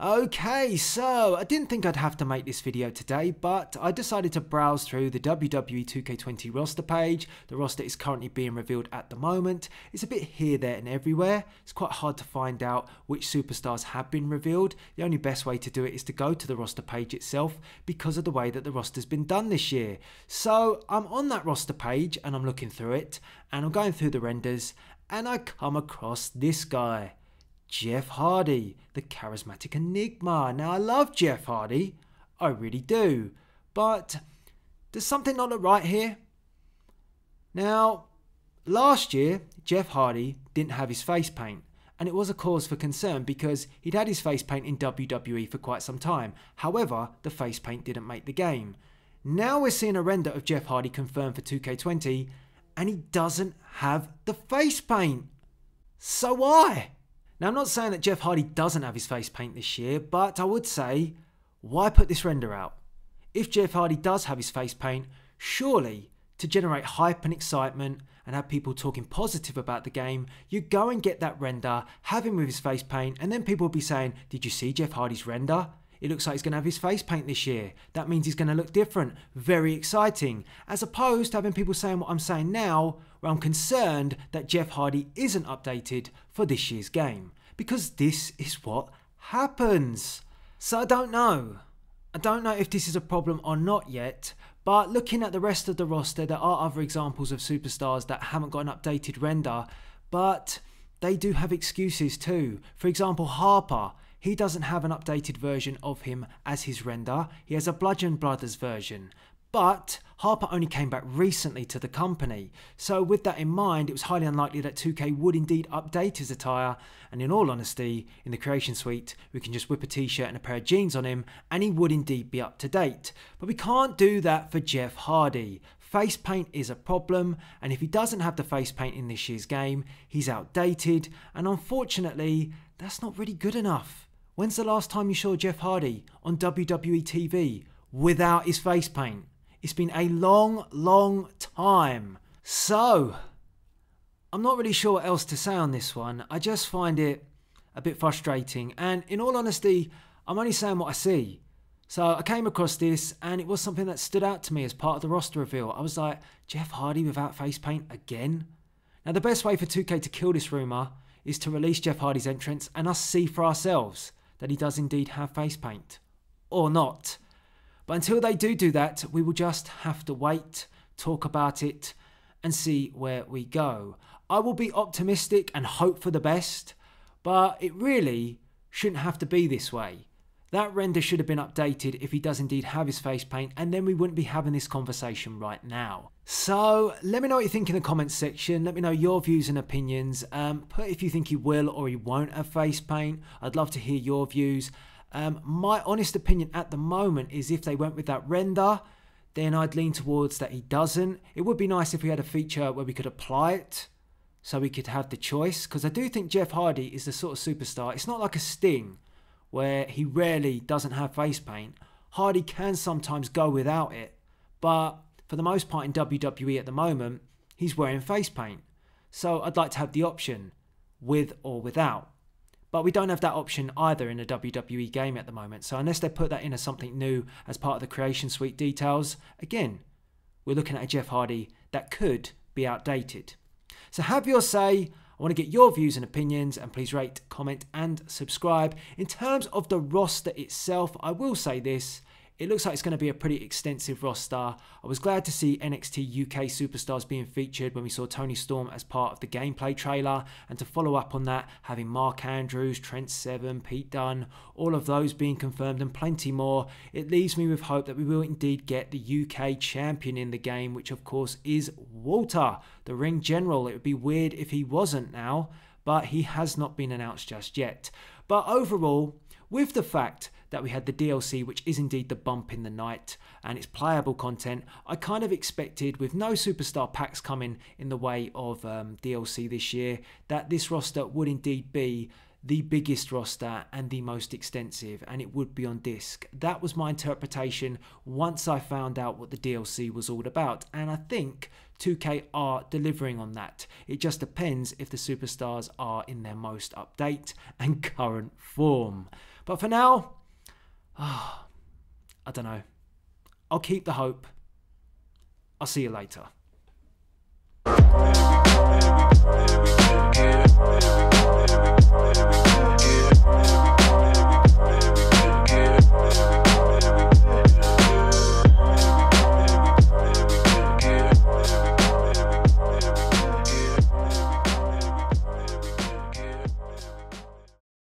Okay, so I didn't think I'd have to make this video today, but I decided to browse through the WWE 2K20 roster page. The roster is currently being revealed at the moment. It's a bit here, there and everywhere. It's quite hard to find out which superstars have been revealed. The only best way to do it is to go to the roster page itself because of the way that the roster's been done this year. So I'm on that roster page and I'm looking through it and I'm going through the renders and I come across this guy. Jeff Hardy, the charismatic enigma. Now, I love Jeff Hardy. I really do. But does something not look right here? Now, last year, Jeff Hardy didn't have his face paint. And it was a cause for concern because he'd had his face paint in WWE for quite some time. However, the face paint didn't make the game. Now we're seeing a render of Jeff Hardy confirmed for 2K20 and he doesn't have the face paint. So why? Now, I'm not saying that Jeff Hardy doesn't have his face paint this year, but I would say, why put this render out? If Jeff Hardy does have his face paint, surely to generate hype and excitement and have people talking positive about the game, you go and get that render, have him with his face paint, and then people will be saying, did you see Jeff Hardy's render? It looks like he's going to have his face paint this year. That means he's going to look different. Very exciting. As opposed to having people saying what I'm saying now, where I'm concerned that Jeff Hardy isn't updated for this year's game. Because this is what happens. So I don't know. I don't know if this is a problem or not yet. But looking at the rest of the roster, there are other examples of superstars that haven't got an updated render. But they do have excuses too. For example, Harper. He doesn't have an updated version of him as his render. He has a Bludgeon Brothers version. But Harper only came back recently to the company. So with that in mind, it was highly unlikely that 2K would indeed update his attire. And in all honesty, in the creation suite, we can just whip a t-shirt and a pair of jeans on him and he would indeed be up to date. But we can't do that for Jeff Hardy. Face paint is a problem, and if he doesn't have the face paint in this year's game, he's outdated, and unfortunately, that's not really good enough. When's the last time you saw Jeff Hardy on WWE TV without his face paint? It's been a long time. So, I'm not really sure what else to say on this one. I just find it a bit frustrating. And in all honesty, I'm only saying what I see. So I came across this and it was something that stood out to me as part of the roster reveal. I was like, Jeff Hardy without face paint again? Now the best way for 2K to kill this rumour is to release Jeff Hardy's entrance and us see for ourselves that he does indeed have face paint. Or not. But until they do that, we will just have to wait, talk about it, and see where we go. I will be optimistic and hope for the best, but it really shouldn't have to be this way. That render should have been updated if he does indeed have his face paint, and then we wouldn't be having this conversation right now. So let me know what you think in the comments section. Let me know your views and opinions. Put if you think he will or he won't have face paint. I'd love to hear your views. My honest opinion at the moment is if they went with that render, then I'd lean towards that he doesn't. It would be nice if we had a feature where we could apply it so we could have the choice, because I do think Jeff Hardy is the sort of superstar. It's not like a Sting where he rarely doesn't have face paint. Hardy can sometimes go without it, but for the most part in WWE at the moment, he's wearing face paint. So I'd like to have the option, with or without. But we don't have that option either in a WWE game at the moment. So unless they put that in as something new as part of the creation suite details, again, we're looking at a Jeff Hardy that could be outdated. So have your say. I want to get your views and opinions, and please rate, comment and subscribe. In terms of the roster itself, I will say this. It looks like it's going to be a pretty extensive roster. I was glad to see NXT UK superstars being featured when we saw Tony Storm as part of the gameplay trailer. And to follow up on that, having Mark Andrews, Trent Seven, Pete Dunne, all of those being confirmed and plenty more. It leaves me with hope that we will indeed get the UK champion in the game, which of course is Walter, the ring general. It would be weird if he wasn't now, but he has not been announced just yet. But overall, with the fact that we had the DLC, which is indeed the bump in the night, and it's playable content, I kind of expected, with no superstar packs coming in the way of DLC this year, that this roster would indeed be the biggest roster and the most extensive, and it would be on disc. That was my interpretation once I found out what the DLC was all about, and I think 2K are delivering on that. It just depends if the superstars are in their most update and current form. But for now, I don't know. I'll keep the hope. I'll see you later.